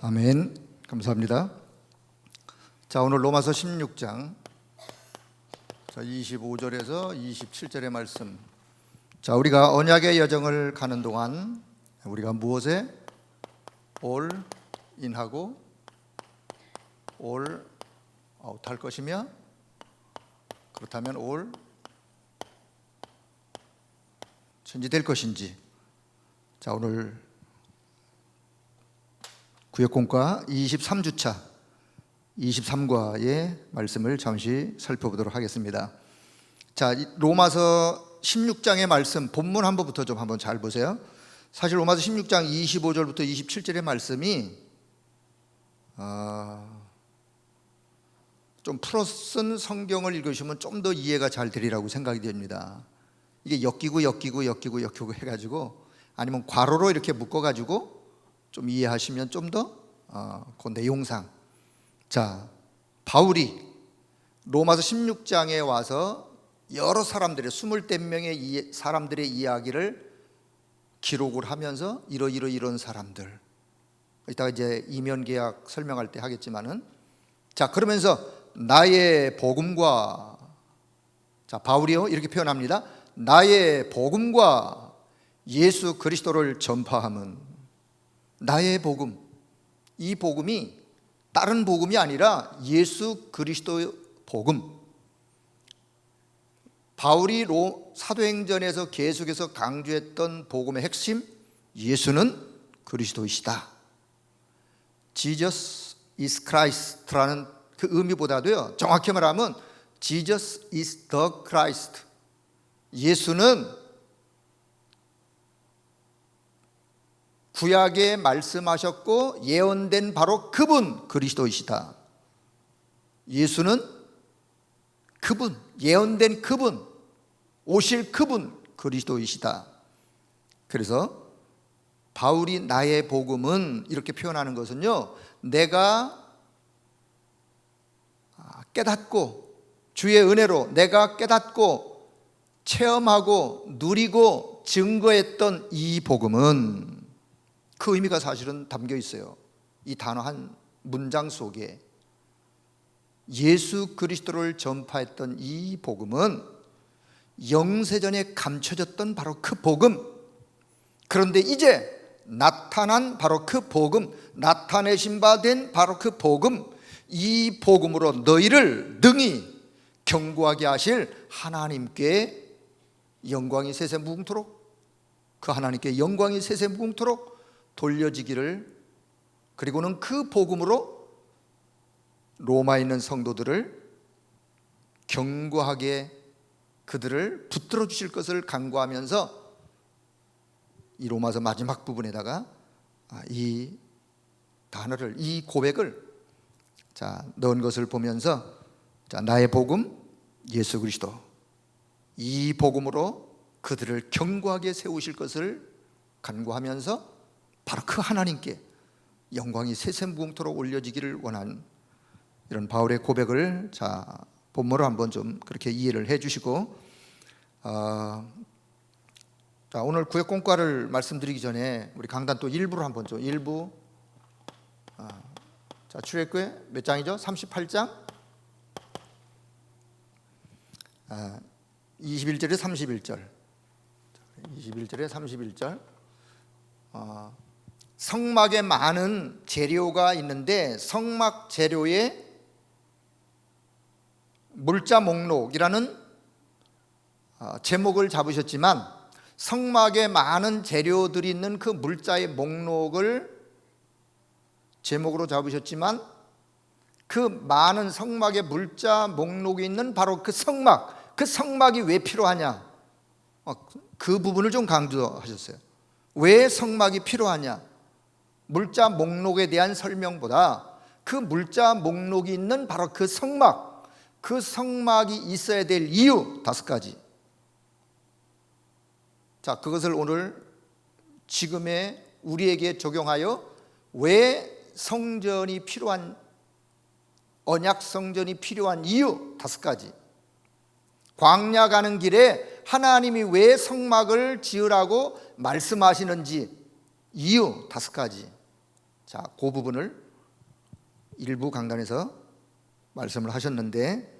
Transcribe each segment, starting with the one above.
아멘. 감사합니다. 자, 오늘 로마서 16장 25절에서 27절의 말씀. 자, 우리가 언약의 여정을 가는 동안 우리가 무엇에 올 인하고 올 아웃할 것이며, 그렇다면 올 천지될 것인지. 자, 오늘 구역공과 23주차 23과의 말씀을 잠시 살펴보도록 하겠습니다. 자, 로마서 16장의 말씀 본문 한 번부터 좀 한번 잘 보세요. 사실 로마서 16장 25절부터 27절의 말씀이 좀 풀어 쓴 성경을 읽으시면 좀 더 이해가 잘 되리라고 생각이 됩니다. 이게 엮이고 해가지고, 아니면 괄호로 이렇게 묶어가지고 좀 이해하시면 좀 더 그 내용상. 자, 바울이 로마서 16장에 와서 여러 사람들의 24명의 사람들의 이야기를 기록을 하면서 이런 사람들, 이따가 이제 이면계약 설명할 때 하겠지만은, 자, 그러면서 나의 복음과, 자, 바울이요 이렇게 표현합니다. 나의 복음과 예수 그리스도를 전파함은, 나의 복음, 이 복음이 다른 복음이 아니라 예수 그리스도의 복음. 바울이 사도행전에서 계속해서 강조했던 복음의 핵심, 예수는 그리스도이시다. Jesus is Christ라는 그 의미보다도요, 정확히 말하면 Jesus is the Christ. 예수는 구약에 말씀하셨고 예언된 바로 그분 그리스도이시다. 예수는 그분, 예언된 그분, 오실 그분 그리스도이시다. 그래서 바울이 나의 복음은 이렇게 표현하는 것은요, 내가 깨닫고, 주의 은혜로 내가 깨닫고 체험하고 누리고 증거했던 이 복음은, 그 의미가 사실은 담겨 있어요. 이 단어 한 문장 속에. 예수 그리스도를 전파했던 이 복음은 영세전에 감춰졌던 바로 그 복음, 그런데 이제 나타난 바로 그 복음, 나타내신 바 된 바로 그 복음, 이 복음으로 너희를 능히 견고하게 하실 하나님께 영광이 세세무궁토록, 그 하나님께 영광이 세세무궁토록 돌려지기를, 그리고는 그 복음으로 로마에 있는 성도들을 견고하게 그들을 붙들어 주실 것을 간구하면서 이 로마서 마지막 부분에다가 이 단어를, 이 고백을 넣은 것을 보면서, 나의 복음 예수 그리스도, 이 복음으로 그들을 견고하게 세우실 것을 간구하면서 바로 그 하나님께 영광이 세세무궁토록 올려지기를 원하는 이런 바울의 고백을 본문으로 한번 좀 그렇게 이해를 해 주시고, 오늘 구역공과를 말씀드리기 전에 우리 강단 또 일부를 한번 좀, 일부, 출애굽기 몇 장이죠? 38장 21절에 31절, 21절에 31절. 성막에 많은 재료가 있는데 성막 재료에 물자 목록이라는 제목을 잡으셨지만, 성막에 많은 재료들이 있는 그 물자의 목록을 제목으로 잡으셨지만, 그 많은 성막의 물자 목록이 있는 바로 그 성막이 왜 필요하냐, 그 부분을 좀 강조하셨어요. 왜 성막이 필요하냐, 물자 목록에 대한 설명보다 그 물자 목록이 있는 바로 그 성막이 있어야 될 이유 5가지. 그것을 오늘 지금의 우리에게 적용하여 왜 성전이 필요한, 언약 성전이 필요한 이유 5가지. 광야 가는 길에 하나님이 왜 성막을 지으라고 말씀하시는지 이유 5가지. 자, 그 부분을 일부 강단에서 말씀을 하셨는데,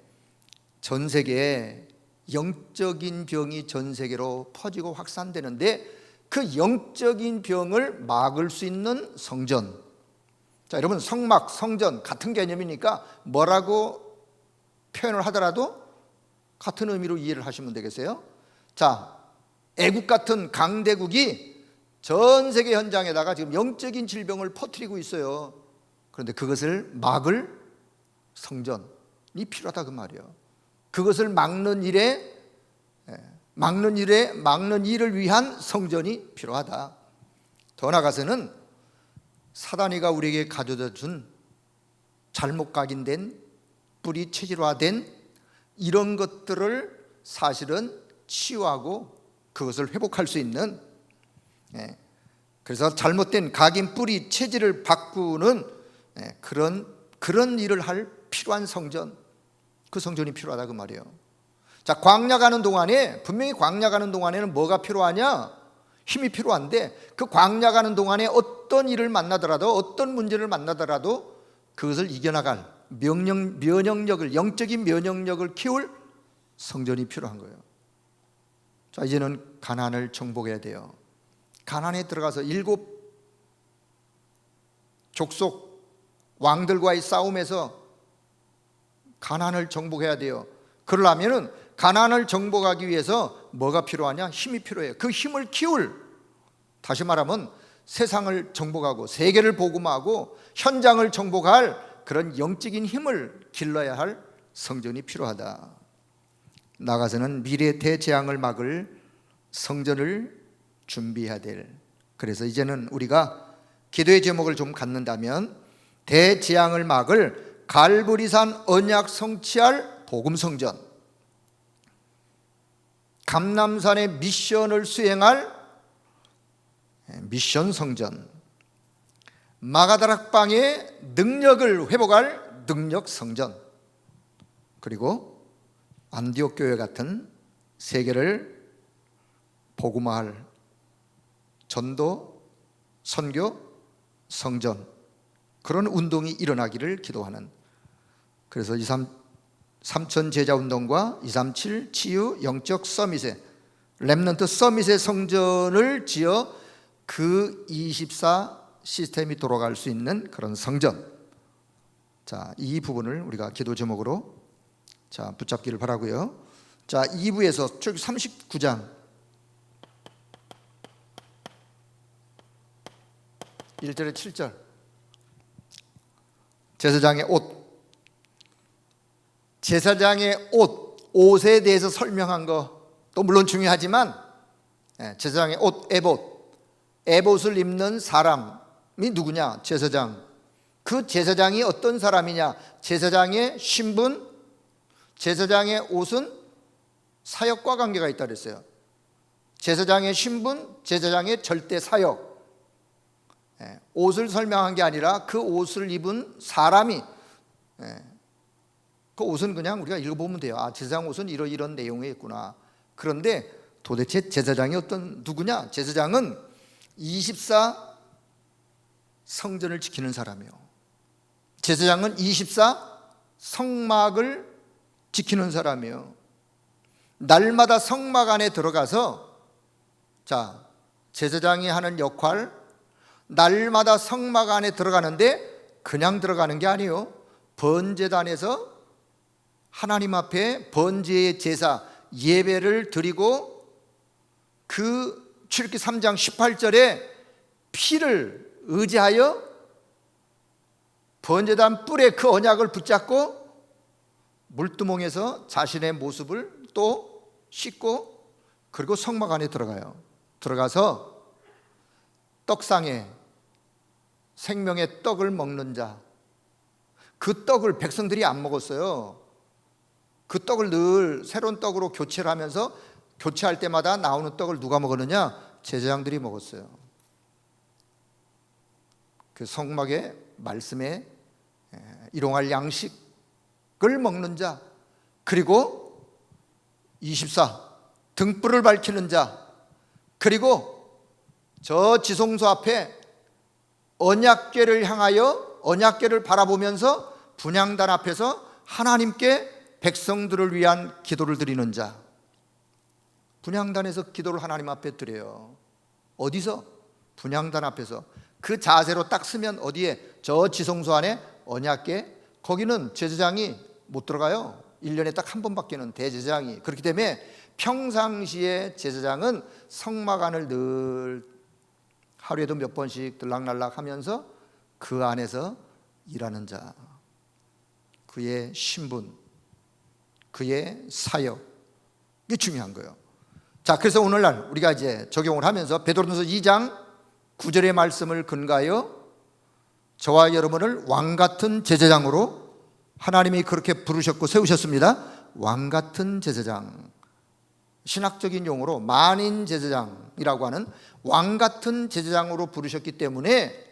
전 세계에 영적인 병이 전 세계로 퍼지고 확산되는데 그 영적인 병을 막을 수 있는 성전. 자, 여러분, 성막, 성전 같은 개념이니까 뭐라고 표현을 하더라도 같은 의미로 이해를 하시면 되겠어요. 자, 애국 같은 강대국이 전 세계 현장에다가 지금 영적인 질병을 퍼뜨리고 있어요. 그런데 그것을 막을 성전이 필요하다 그 말이에요. 그것을 막는 일을 위한 성전이 필요하다. 더 나아가서는 사단이가 우리에게 가져다 준 잘못 각인된, 뿌리 체질화된 이런 것들을 사실은 치유하고 그것을 회복할 수 있는, 그래서 잘못된 각인 뿌리 체질을 바꾸는 그런 일을 할 필요한 성전, 그 성전이 필요하다 그 말이에요. 자, 광야 가는 동안에, 분명히 광야 가는 동안에는 뭐가 필요하냐? 힘이 필요한데, 그 광야 가는 동안에 어떤 일을 만나더라도, 어떤 문제를 만나더라도 그것을 이겨나갈 면역력을, 영적인 면역력을 키울 성전이 필요한 거예요. 자, 이제는 가나안을 정복해야 돼요. 가나안에 들어가서 7 족속 왕들과의 싸움에서 가나안을 정복해야 돼요. 그러려면은 가나안을 정복하기 위해서 뭐가 필요하냐? 힘이 필요해요. 그 힘을 키울, 다시 말하면 세상을 정복하고 세계를 복음하고 현장을 정복할 그런 영적인 힘을 길러야 할 성전이 필요하다. 나가서는 미래 대재앙을 막을 성전을 준비해야 될, 그래서 이제는 우리가 기도의 제목을 좀 갖는다면 대재앙을 막을 갈보리산 언약 성취할 복음성전, 감람산의 미션을 수행할 미션 성전, 마가다락방의 능력을 회복할 능력 성전, 그리고 안디옥 교회 같은 세계를 복음화할 전도 선교 성전, 그런 운동이 일어나기를 기도하는, 그래서 3천 제자운동과 237 치유 영적 서밋에, 렘넌트 서밋의 성전을 지어 그 24 시스템이 돌아갈 수 있는 그런 성전. 자, 이 부분을 우리가 기도 제목으로 붙잡기를 바라고요. 자, 2부에서 출애굽기 39장 1절에 7절, 제사장의 옷, 제사장의 옷에 대해서 설명한 것도 물론 중요하지만, 제사장의 옷, 에봇을 입는 사람이 누구냐? 제사장. 그 제사장이 어떤 사람이냐? 제사장의 신분, 제사장의 옷은 사역과 관계가 있다 그랬어요. 제사장의 신분, 제사장의 절대 사역. 옷을 설명한 게 아니라 그 옷을 입은 사람이, 그 옷은 그냥 우리가 읽어보면 돼요. 아, 제사장 옷은 이런 내용이 있구나. 그런데 도대체 제사장이 누구냐? 제사장은 24 성전을 지키는 사람이에요. 제사장은 24 성막을 지키는 사람이에요. 날마다 성막 안에 들어가서, 자, 제사장이 하는 역할, 날마다 성막 안에 들어가는데 그냥 들어가는 게 아니에요. 번제단에서 하나님 앞에 번제의 제사, 예배를 드리고, 그 출애굽기 3장 18절에 피를 의지하여 번제단 뿔에 그 언약을 붙잡고 물두멍에서 자신의 모습을 또 씻고, 그리고 성막 안에 들어가요. 들어가서 떡상에 생명의 떡을 먹는 자, 그 떡을 백성들이 안 먹었어요. 그 떡을 늘 새로운 떡으로 교체를 하면서, 교체할 때마다 나오는 떡을 누가 먹었느냐? 제사장들이 먹었어요. 그 성막의 말씀에 일용할 양식을 먹는 자, 그리고 24 등불을 밝히는 자, 그리고 저 지성소 앞에 언약궤를 향하여 언약궤를 바라보면서 분향단 앞에서 하나님께 백성들을 위한 기도를 드리는 자. 분향단에서 기도를 하나님 앞에 드려요. 어디서? 분향단 앞에서. 그 자세로 딱 서면 어디에? 저 지성소 안에 언약궤, 거기는 제사장이 못 들어가요. 1년에 딱 한 번밖에는 대제사장이. 그렇기 때문에 평상시에 제사장은 성막 안을 늘 하루에도 몇 번씩 들락날락 하면서 그 안에서 일하는 자, 그의 신분, 그의 사역, 이게 중요한 거예요. 자, 그래서 오늘날 우리가 이제 적용을 하면서 베드로전서 2장 9절의 말씀을 근거하여 저와 여러분을 왕같은 제사장으로 하나님이 그렇게 부르셨고 세우셨습니다. 왕같은 제사장, 신학적인 용어로 만인 제사장이라고 하는 왕같은 제사장으로 부르셨기 때문에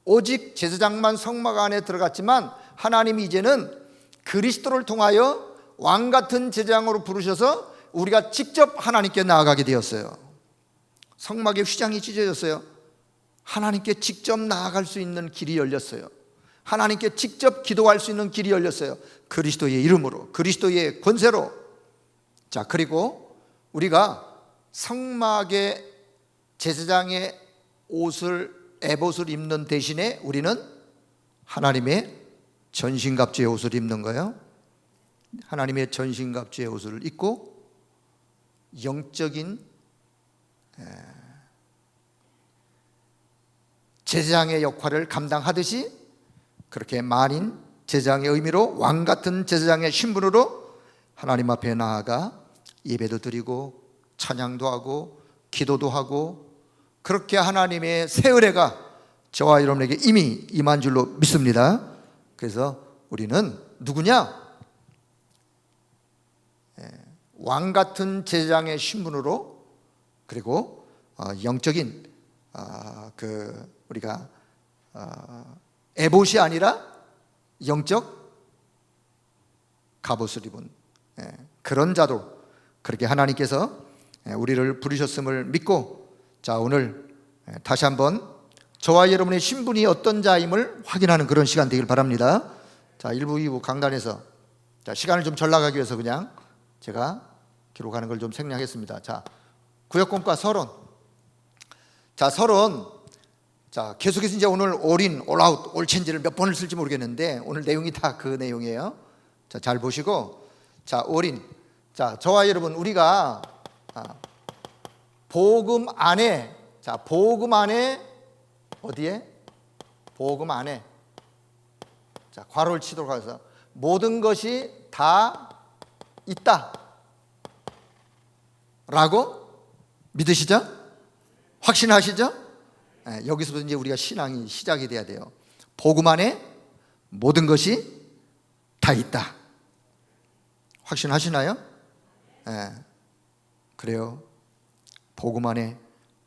오직 제사장만 성막 안에 들어갔지만 하나님이 이제는 그리스도를 통하여 왕같은 제사장으로 부르셔서 우리가 직접 하나님께 나아가게 되었어요. 성막의 휘장이 찢어졌어요. 하나님께 직접 나아갈 수 있는 길이 열렸어요. 하나님께 직접 기도할 수 있는 길이 열렸어요. 그리스도의 이름으로, 그리스도의 권세로. 자, 그리고 우리가 성막의 제사장의 옷을, 에봇을 입는 대신에 우리는 하나님의 전신갑주의 옷을 입는 거예요. 하나님의 전신갑주의 옷을 입고 영적인 제사장의 역할을 감당하듯이 그렇게 만인 제사장의 의미로 왕같은 제사장의 신분으로 하나님 앞에 나아가 예배도 드리고 찬양도 하고 기도도 하고 그렇게 하나님의 새 은혜가 저와 여러분에게 이미 임한 줄로 믿습니다. 그래서 우리는 누구냐? 왕같은 제사장의 신분으로, 그리고 영적인 우리가 에봇이 아니라 영적 갑옷을 입은 그런 자도 그렇게 하나님께서 우리를 부르셨음을 믿고, 자, 오늘 다시 한번 저와 여러분의 신분이 어떤 자임을 확인하는 그런 시간 되길 바랍니다. 자, 1부, 2부 강단에서 자, 시간을 좀 전락하기 위해서 그냥 제가 기록하는 걸 좀 생략했습니다. 자, 구역공과 서론. 자, 서론. 자, 계속해서 이제 오늘 올인, 올아웃, 올체인지를 몇 번을 쓸지 모르겠는데 오늘 내용이 다 그 내용이에요. 자, 잘 보시고. 자, 올인. 자, 저와 여러분, 우리가 복음 안에, 자, 복음 안에 어디에? 복음 안에. 자, 괄호를 치도록 해서 모든 것이 다 있다 라고 믿으시죠? 확신하시죠? 여기서부터 이제 우리가 신앙이 시작이 돼야 돼요. 복음 안에 모든 것이 다 있다. 확신하시나요? 그래요. 복음 안에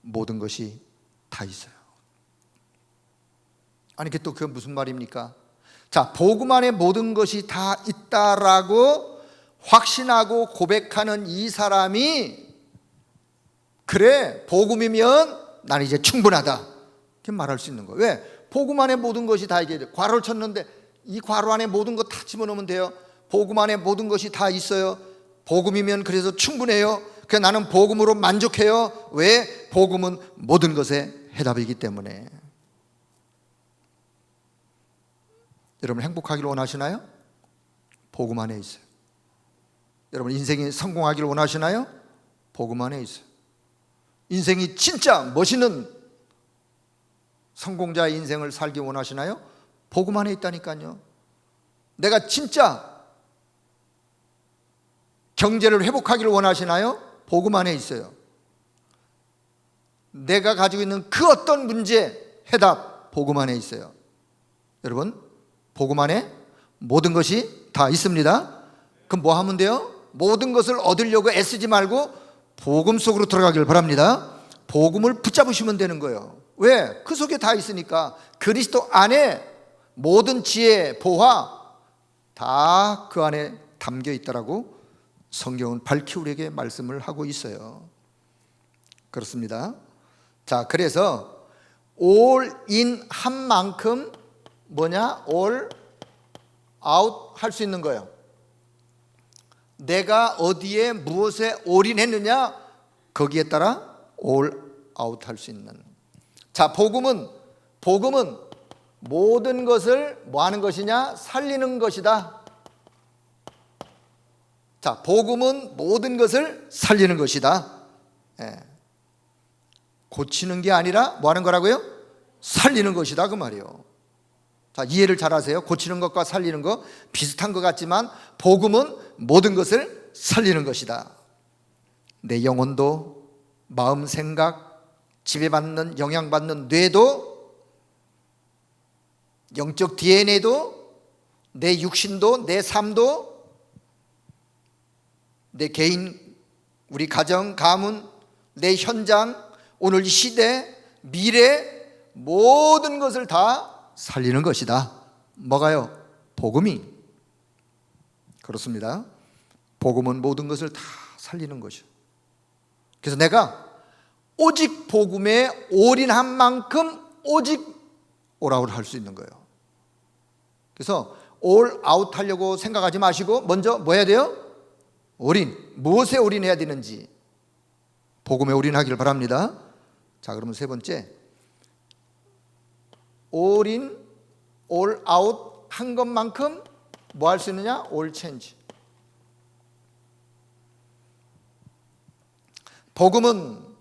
모든 것이 다 있어요. 아니, 그게 또 그건 무슨 말입니까? 자, 복음 안에 모든 것이 다 있다라고 확신하고 고백하는 이 사람이, 그래, 복음이면 나는 이제 충분하다, 이렇게 말할 수 있는 거예요. 왜? 복음 안에 모든 것이 다 있게 돼. 괄호를 쳤는데 이 괄호 안에 모든 것 다 집어넣으면 돼요. 복음 안에 모든 것이 다 있어요. 복음이면 그래서 충분해요. 그래서 나는 복음으로 만족해요. 왜? 복음은 모든 것의 해답이기 때문에. 여러분 행복하기를 원하시나요? 복음 안에 있어요. 여러분 인생이 성공하기를 원하시나요? 복음 안에 있어요. 인생이 진짜 멋있는 성공자의 인생을 살기 원하시나요? 복음 안에 있다니까요. 내가 진짜 경제를 회복하기를 원하시나요? 복음 안에 있어요. 내가 가지고 있는 그 어떤 문제 해답 복음 안에 있어요. 여러분 복음 안에 모든 것이 다 있습니다. 그럼 뭐 하면 돼요? 모든 것을 얻으려고 애쓰지 말고 복음 속으로 들어가길 바랍니다. 복음을 붙잡으시면 되는 거예요. 왜? 그 속에 다 있으니까. 그리스도 안에 모든 지혜, 보화 다 그 안에 담겨 있다라고 성경은 밝히 우리에게 말씀을 하고 있어요. 그렇습니다. 자, 그래서 올인 한 만큼 뭐냐? 올 아웃 할 수 있는 거예요. 내가 어디에 무엇에 올인했느냐, 거기에 따라 올 아웃 할 수 있는. 자, 복음은 모든 것을 뭐 하는 것이냐? 살리는 것이다. 자, 복음은 모든 것을 살리는 것이다. 예. 고치는 게 아니라 뭐 하는 거라고요? 살리는 것이다, 그 말이에요. 자, 이해를 잘 하세요. 고치는 것과 살리는 것 비슷한 것 같지만 복음은 모든 것을 살리는 것이다. 내 영혼도, 마음, 생각, 지배받는, 영향받는 뇌도, 영적 DNA도, 내 육신도, 내 삶도, 내 개인, 우리 가정, 가문, 내 현장, 오늘 이 시대, 미래, 모든 것을 다 살리는 것이다. 뭐가요? 복음이. 그렇습니다. 복음은 모든 것을 다 살리는 것이요. 그래서 내가 오직 복음에 올인한 만큼 오직 올아웃 할 수 있는 거예요. 그래서 올 아웃 하려고 생각하지 마시고 먼저 뭐 해야 돼요? 올인. 무엇에 올인해야 되는지 복음에 올인하기를 바랍니다. 자, 그러면 세 번째, 올인, 올 아웃 한 것만큼 뭐 할 수 있느냐? 올 체인지. 복음은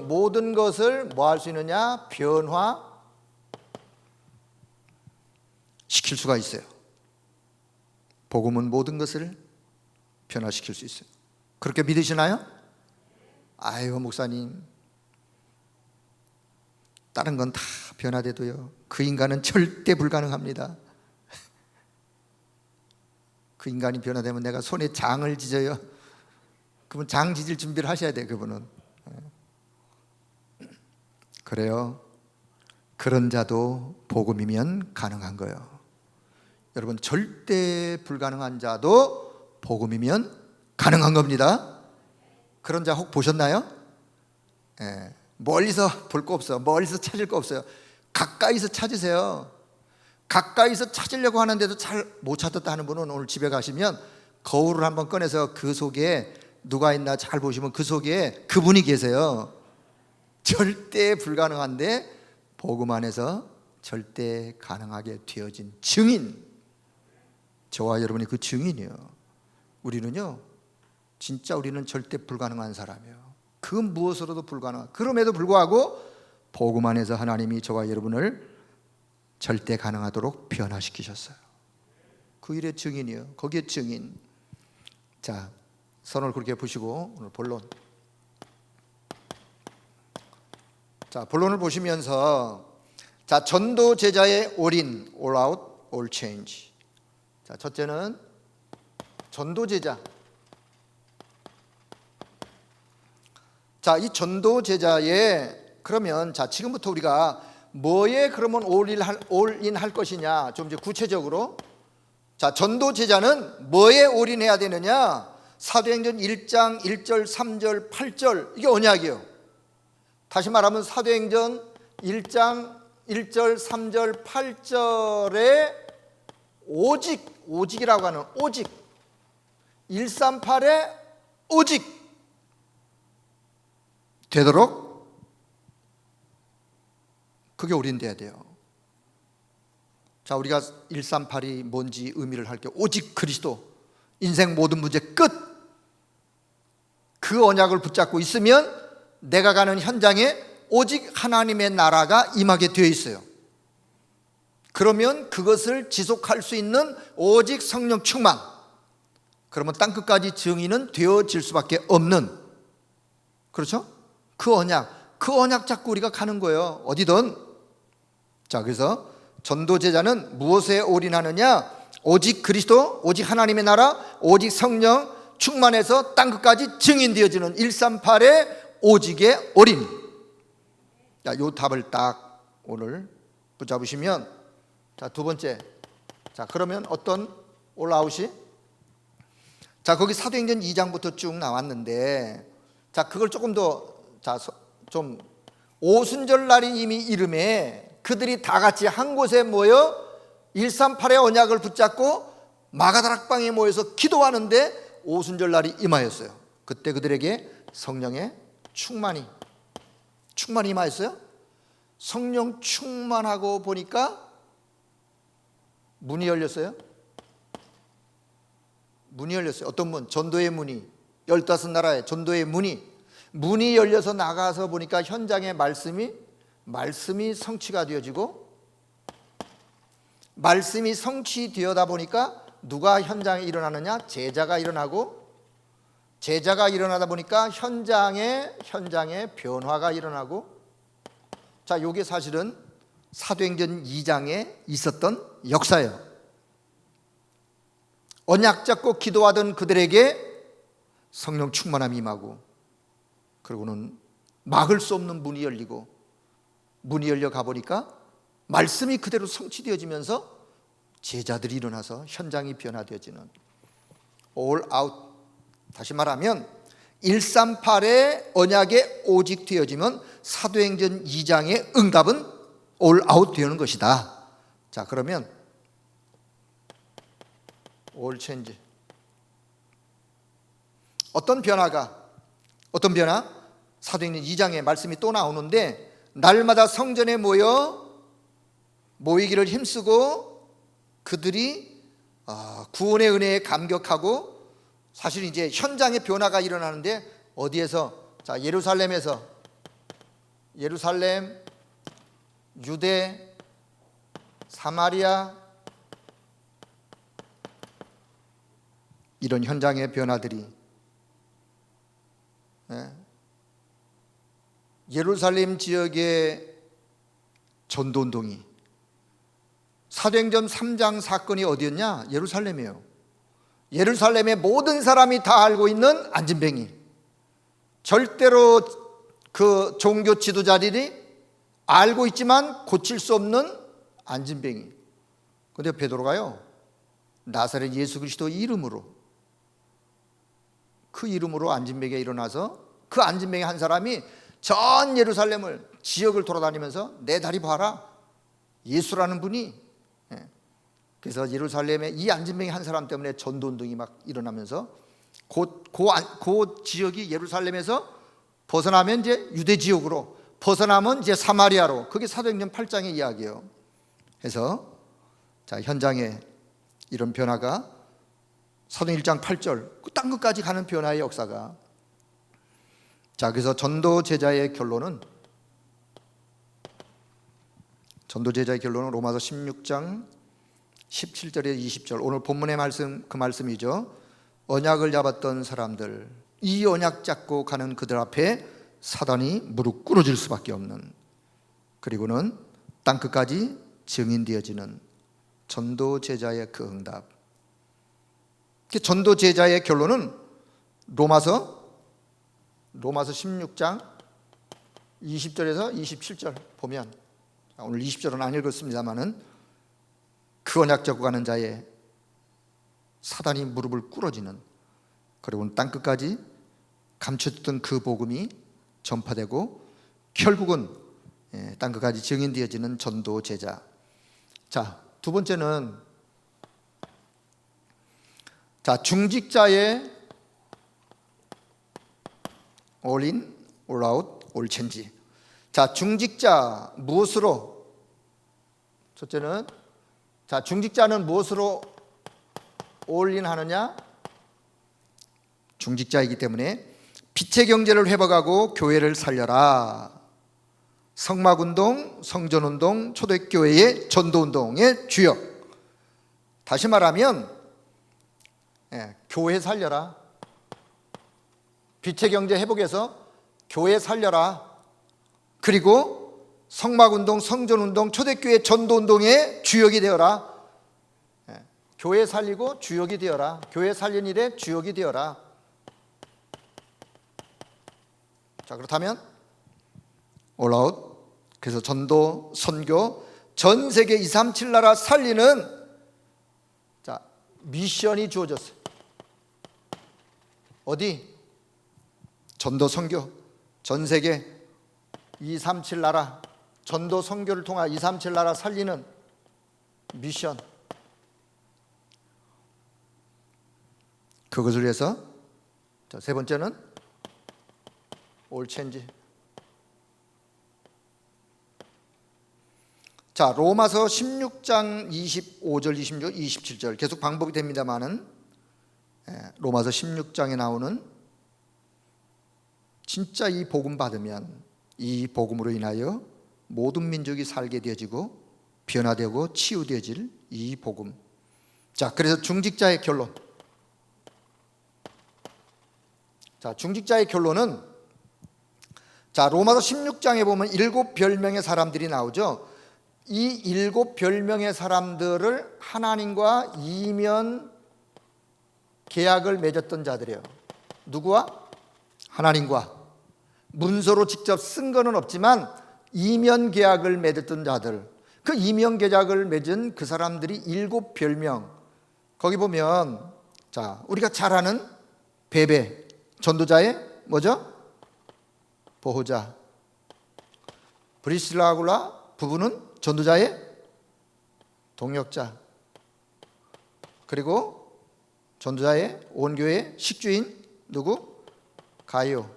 모든 것을 뭐 할 수 있느냐? 변화 시킬 수가 있어요. 복음은 모든 것을 변화시킬 수 있어요. 그렇게 믿으시나요? 아유, 목사님, 다른 건 다 변화돼도요, 그 인간은 절대 불가능합니다. 그 인간이 변화되면 내가 손에 장을 찢어요. 그분 장 찢을 준비를 하셔야 돼요, 그분은. 그래요. 그런 자도 복음이면 가능한 거예요. 여러분, 절대 불가능한 자도 복음이면 가능한 겁니다. 그런 자 혹 보셨나요? 예. 멀리서 볼 거 없어. 멀리서 찾을 거 없어요. 가까이서 찾으세요. 가까이서 찾으려고 하는데도 잘 못 찾았다 하는 분은 오늘 집에 가시면 거울을 한번 꺼내서 그 속에 누가 있나 잘 보시면 그 속에 그분이 계세요. 절대 불가능한데 복음 안에서 절대 가능하게 되어진 증인, 저와 여러분이 그 증인이에요. 우리는요, 진짜 우리는 절대 불가능한 사람이에요. 그 무엇으로도 불가능한. 그럼에도 불구하고 복음 안에서 하나님이 저와 여러분을 절대 가능하도록 변화시키셨어요. 그 일의 증인이에요. 거기에 증인. 자, 선을 그렇게 보시고 오늘 본론. 자, 본론을 보시면서, 자, 전도 제자의 올인, all out, all change. 자, 첫째는 전도 제자. 자, 이 전도 제자의, 그러면 자, 지금부터 우리가 뭐에 그러면 올인 할 것이냐, 좀 이제 구체적으로. 자, 전도 제자는 뭐에 올인해야 되느냐? 사도행전 1장 1절 3절 8절, 이게 언약이에요. 다시 말하면 사도행전 1장 1절 3절 8절에 오직이라고 하는, 오직 138에 오직 되도록 그게 올인돼야 돼요. 자, 우리가 138이 뭔지 의미를 할게요. 오직 그리스도, 인생 모든 문제 끝. 그 언약을 붙잡고 있으면 내가 가는 현장에 오직 하나님의 나라가 임하게 되어 있어요. 그러면 그것을 지속할 수 있는 오직 성령 충만, 그러면 땅끝까지 증인은 되어질 수밖에 없는, 그렇죠? 그 언약 잡고 우리가 가는 거예요, 어디든. 자, 그래서 전도 제자는 무엇에 올인하느냐? 오직 그리스도, 오직 하나님의 나라, 오직 성령 충만해서 땅끝까지 증인되어지는 138의 오직의 올인. 자, 요 답을 딱 오늘 붙잡으시면, 자, 두 번째. 자, 그러면 어떤 올아웃이? 자, 거기 사도행전 2장부터 쭉 나왔는데, 자, 그걸 조금 더, 자, 좀 오순절 날이 이미 이름에 그들이 다 같이 한 곳에 모여 138의 언약을 붙잡고 마가다락방에 모여서 기도하는데 오순절 날이 임하였어요. 그때 그들에게 성령의 충만이 임하였어요. 성령 충만하고 보니까 문이 열렸어요. 문이 열렸어요. 어떤 문? 전도의 문이, 15나라의 전도의 문이 열려서 나가서 보니까 현장의 말씀이 성취가 되어지고, 말씀이 성취되어다 보니까 누가 현장에 일어나느냐? 제자가 일어나고, 제자가 일어나다 보니까 현장에 변화가 일어나고. 자, 이게 사실은 사도행전 2장에 있었던 역사예요. 언약 잡고 기도하던 그들에게 성령 충만함이 임하고, 그리고는 막을 수 없는 문이 열리고, 문이 열려 가보니까 말씀이 그대로 성취되어지면서 제자들이 일어나서 현장이 변화되어지는 all out. 다시 말하면 138의 언약에 오직 되어지면 사도행전 2장의 응답은 all out 되는 것이다. 자, 그러면 all change. 어떤 변화? 사도행전 2장에 말씀이 또 나오는데, 날마다 성전에 모이기를 힘쓰고 그들이 구원의 은혜에 감격하고, 사실 이제 현장의 변화가 일어나는데 어디에서? 자, 예루살렘에서, 예루살렘, 유대, 사마리아, 이런 현장의 변화들이, 예루살렘 지역의 전도운동이, 사도행전 3장 사건이 어디였냐? 예루살렘이에요. 예루살렘의 모든 사람이 다 알고 있는 안진뱅이, 절대로 그 종교 지도자들이 알고 있지만 고칠 수 없는 안진뱅이. 근데 베드로가요, 나사렛 예수 그리스도 이름으로, 그 이름으로 안진뱅이가 일어나서, 그 안진뱅이 한 사람이 전 예루살렘을, 지역을 돌아다니면서 내 다리 봐라, 예수라는 분이. 그래서 예루살렘에 이 안진뱅이 한 사람 때문에 전도운동이 막 일어나면서 그 지역이 예루살렘에서 벗어나면 이제 유대 지역으로, 벗어나면 이제 사마리아로. 그게 사도행전 8장의 이야기예요. 그래서 자, 현장에 이런 변화가 사도행전 1장 8절 그 땅 끝까지 가는 변화의 역사가. 자, 그래서 전도 제자의 결론은 로마서 16장 17절에 20절, 오늘 본문의 말씀, 그 말씀이죠. 언약을 잡았던 사람들, 이 언약 잡고 가는 그들 앞에 사단이 무릎 꿇어질 수밖에 없는, 그리고는 땅끝까지 증인되어지는 전도 제자의 그 응답. 전도 제자의 결론은 로마서 16장 20절에서 27절 보면, 오늘 20절은 안 읽었습니다만은, 그 언약 잡고 가는 자의 사단이 무릎을 꿇어지는, 그리고 땅끝까지 감춰졌던 그 복음이 전파되고 결국은 땅끝까지 증인되어지는 전도 제자. 자, 두 번째는 중직자의 all in, all out, all change. 자, 중직자 무엇으로? 첫째는, 자, 중직자는 무엇으로 올인하느냐? 중직자이기 때문에 빛의 경제를 회복하고 교회를 살려라. 성막운동, 성전운동, 초대교회의 전도운동의 주역. 다시 말하면 교회 살려라. 빛의 경제 회복해서 교회 살려라. 그리고 성막운동, 성전운동, 초대교회 전도운동의 주역이 되어라. 교회 살리고 주역이 되어라. 교회 살린 일에 주역이 되어라. 자, 그렇다면 all out, 그래서 전도, 선교, 전 세계 237 나라 살리는 미션이 주어졌어요. 어디? 전도, 선교, 전 세계 237 나라, 전도 선교를 통한 237 나라 살리는 미션, 그것을 위해서. 자, 세 번째는 올 체인지. 자, 로마서 16장 25절, 26, 27절 계속 반복이 됩니다만은 로마서 16장에 나오는 진짜 이 복음 받으면 이 복음으로 인하여 모든 민족이 살게 되어지고 변화되고 치유되어질 이 복음. 자, 그래서 중직자의 결론. 자, 중직자의 결론은, 자, 로마서 16장에 보면 7별명의 사람들이 나오죠. 이 7별명의 사람들을 하나님과 이면 계약을 맺었던 자들이에요. 누구와? 하나님과. 문서로 직접 쓴 거는 없지만 이면 계약을 맺었던 자들, 그 이면 계약을 맺은 그 사람들이 7별명. 거기 보면, 자, 우리가 잘 아는 베베, 전도자의 뭐죠? 보호자. 브리실라 아굴라 부부는 전도자의 동역자. 그리고 전도자의 온 교회의 식주인 누구? 가요.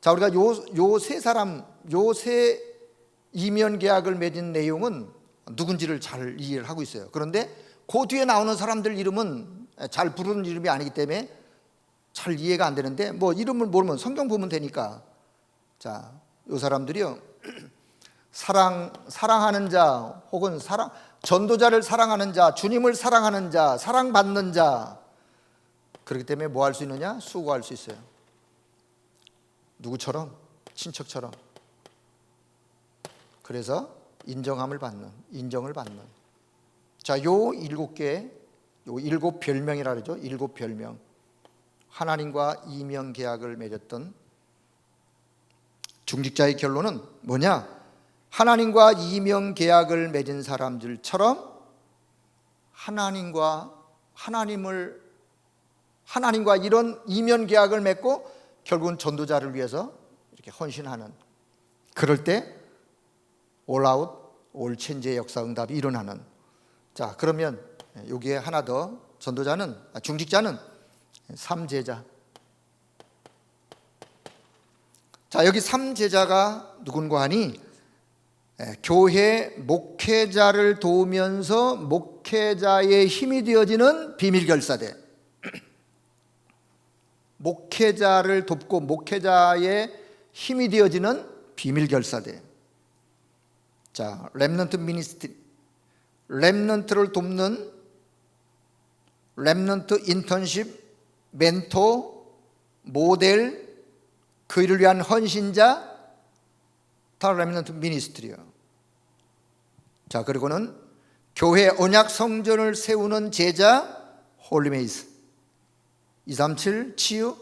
자, 우리가 요 세 사람, 요 세 이면 계약을 맺은 내용은 누군지를 잘 이해를 하고 있어요. 그런데 그 뒤에 나오는 사람들 이름은 잘 부르는 이름이 아니기 때문에 잘 이해가 안 되는데, 뭐 이름을 모르면 성경 보면 되니까. 자, 요 사람들이요, 사랑하는 자, 혹은 전도자를 사랑하는 자, 주님을 사랑하는 자, 사랑받는 자. 그렇기 때문에 뭐 할 수 있느냐? 수고할 수 있어요. 누구처럼? 친척처럼. 그래서 인정을 받는. 자, 요 7개, 요 7별명이라 그러죠. 7별명. 하나님과 이면 계약을 맺었던 중직자의 결론은 뭐냐? 하나님과 이면 계약을 맺은 사람들처럼 하나님과 이런 이면 계약을 맺고 결국은 전도자를 위해서 이렇게 헌신하는, 그럴 때 올아웃, 올 체인지의 역사 응답이 일어나는. 자, 그러면 여기에 하나 더, 중직자는 3제자. 자, 여기 3제자가 누군가 하니, 교회 목회자를 도우면서 목회자의 힘이 되어지는 비밀결사대. 목회자를 돕고 목회자의 힘이 되어지는 비밀결사대. 자, 렘넌트 미니스트리, 렘넌트를 돕는 렘넌트 인턴십, 멘토, 모델, 그 일을 위한 헌신자, 다 렘넌트 미니스트리요. 자, 그리고는 교회 언약 성전을 세우는 제자, 홀리메이스. 237 치유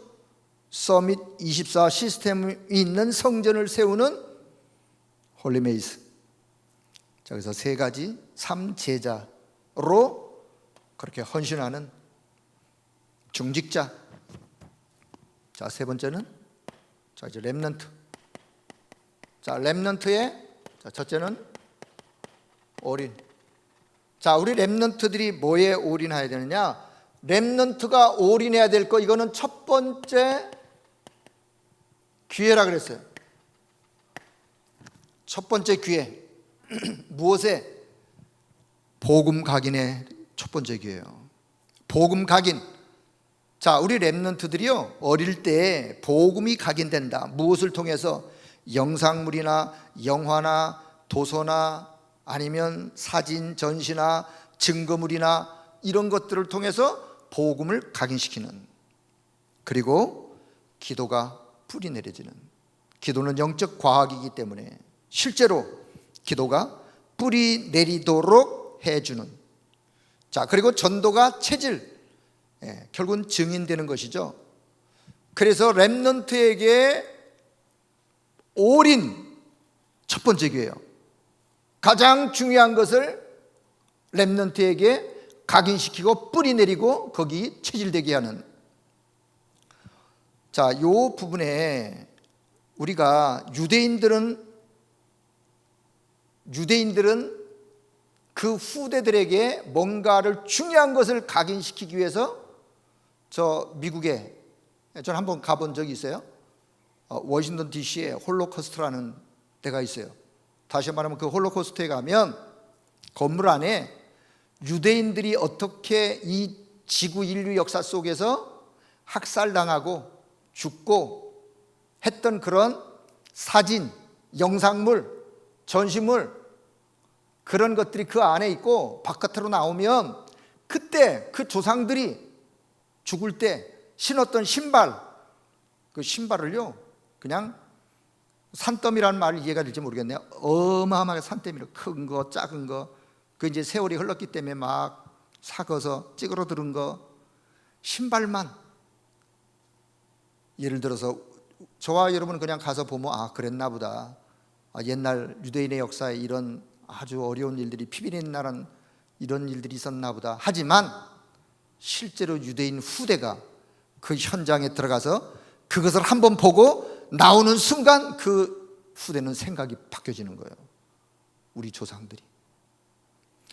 서밋 24 시스템이 있는 성전을 세우는 홀리메이스. 자, 그래서 세 가지 3제자로 그렇게 헌신하는 중직자. 자, 세 번째는, 자, 이제 렘넌트. 자, 렘넌트의, 자, 첫째는 올인. 자, 우리 렘넌트들이 뭐에 올인해야 되느냐? 렘넌트가 올인해야 될 거, 이거는 첫 번째 기회라 그랬어요. 첫 번째 기회. 무엇에? 복음 각인의 첫 번째 기회예요. 복음 각인. 자, 우리 렘넌트들이요, 어릴 때 복음이 각인된다. 무엇을 통해서? 영상물이나 영화나 도서나 아니면 사진 전시나 증거물이나 이런 것들을 통해서 복음을 각인시키는. 그리고 기도가 뿌리 내려지는. 기도는 영적 과학이기 때문에 실제로 기도가 뿌리 내리도록 해주는. 자, 그리고 전도가 체질, 결국은 증인되는 것이죠. 그래서 렘넌트에게 올인, 첫 번째 기회예요. 가장 중요한 것을 렘넌트에게 각인시키고 뿌리 내리고 거기 체질되게 하는. 자, 요 부분에 우리가 유대인들은 그 후대들에게 뭔가를 중요한 것을 각인시키기 위해서 저 미국에 저는 한번 가본 적이 있어요. 워싱턴 DC에 홀로코스트라는 데가 있어요. 다시 말하면 그 홀로코스트에 가면 건물 안에 유대인들이 어떻게 이 지구 인류 역사 속에서 학살당하고 죽고 했던 그런 사진, 영상물, 전시물, 그런 것들이 그 안에 있고, 바깥으로 나오면 그때 그 조상들이 죽을 때 신었던 신발, 그 신발을요 그냥 산더미라는 말을 이해가 될지 모르겠네요. 어마어마하게 산더미로 큰 거, 작은 거, 그 이제 세월이 흘렀기 때문에 막 삭어서 찌그러드는 거, 신발만. 예를 들어서 저와 여러분은 그냥 가서 보면 아, 그랬나 보다. 옛날 유대인의 역사에 이런 아주 어려운 일들이, 피비린 나라는 이런 일들이 있었나 보다. 하지만 실제로 유대인 후대가 그 현장에 들어가서 그것을 한번 보고 나오는 순간 그 후대는 생각이 바뀌어지는 거예요. 우리 조상들이.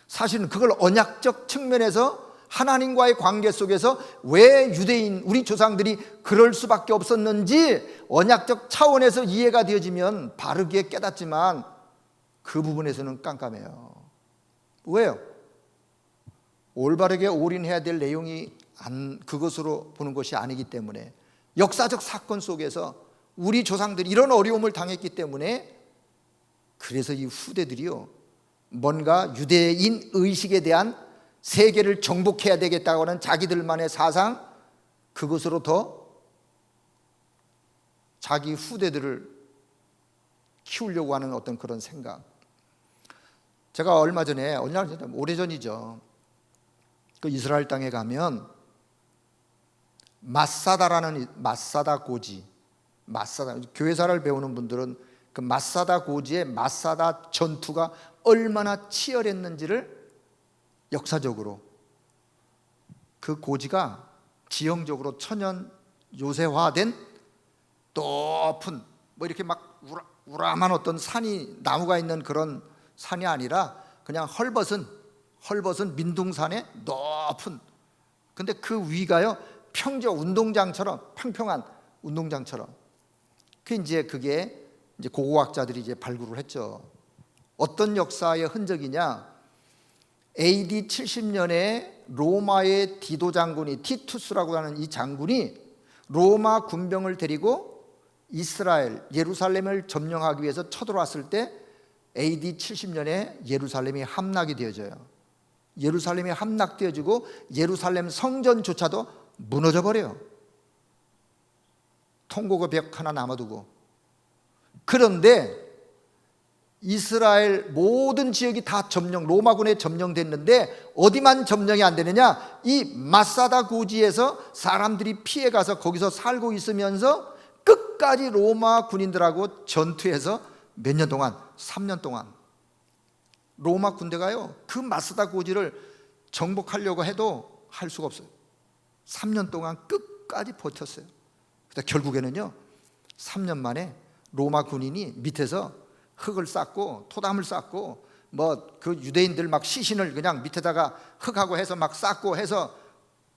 사실은 그걸 언약적 측면에서 하나님과의 관계 속에서 왜 유대인 우리 조상들이 그럴 수밖에 없었는지 언약적 차원에서 이해가 되어지면 바르게 깨닫지만 그 부분에서는 깜깜해요. 왜요? 올바르게 올인해야 될 내용이 그것으로 보는 것이 아니기 때문에, 역사적 사건 속에서 우리 조상들이 이런 어려움을 당했기 때문에, 그래서 이 후대들이요 뭔가 유대인 의식에 대한 세계를 정복해야 되겠다고 하는 자기들만의 사상, 그것으로 더 자기 후대들을 키우려고 하는 어떤 그런 생각. 제가 얼마 전에, 오래전이죠, 그 이스라엘 땅에 가면 마사다 고지, 교회사를 배우는 분들은 그 마사다 고지의 마사다 전투가 얼마나 치열했는지를 역사적으로, 그 고지가 지형적으로 천연 요새화된 높은 뭐 이렇게 막 우람한 어떤 산이, 나무가 있는 그런 산이 아니라 그냥 헐벗은 민둥산의 높은, 근데 그 위가요 평저 운동장처럼, 평평한 운동장처럼. 그게 이제 고고학자들이 이제 발굴을 했죠. 어떤 역사의 흔적이냐? AD 70년에 로마의 디도 장군이, 티투스라고 하는 이 장군이 로마 군병을 데리고 이스라엘 예루살렘을 점령하기 위해서 쳐들어왔을 때 AD 70년에 예루살렘이 함락이 되어져요. 예루살렘이 함락되어지고 예루살렘 성전조차도 무너져 버려요. 통곡의 벽 하나 남아두고. 그런데 이스라엘 모든 지역이 다 로마군에 점령됐는데 어디만 점령이 안 되느냐? 이 마사다 고지에서 사람들이 피해가서 거기서 살고 있으면서 끝까지 로마 군인들하고 전투해서 몇 년 동안, 3년 동안 로마 군대가요 그 마사다 고지를 정복하려고 해도 할 수가 없어요. 3년 동안 끝까지 버텼어요. 그래서 결국에는요 3년 만에 로마 군인이 밑에서 흙을 쌓고 토담을 쌓고 뭐 그 유대인들 막 시신을 그냥 밑에다가 흙하고 해서 막 쌓고 해서,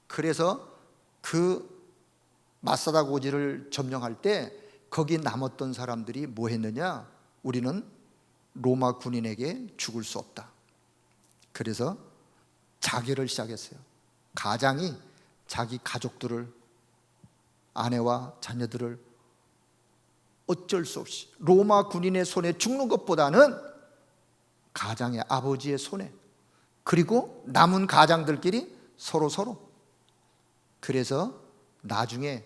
그래서 그 마사다 고지를 점령할 때 거기 남았던 사람들이 뭐 했느냐? 우리는 로마 군인에게 죽을 수 없다. 그래서 자결을 시작했어요. 가장이 자기 가족들을, 아내와 자녀들을 어쩔 수 없이 로마 군인의 손에 죽는 것보다는 가장의 아버지의 손에, 그리고 남은 가장들끼리 서로. 그래서 나중에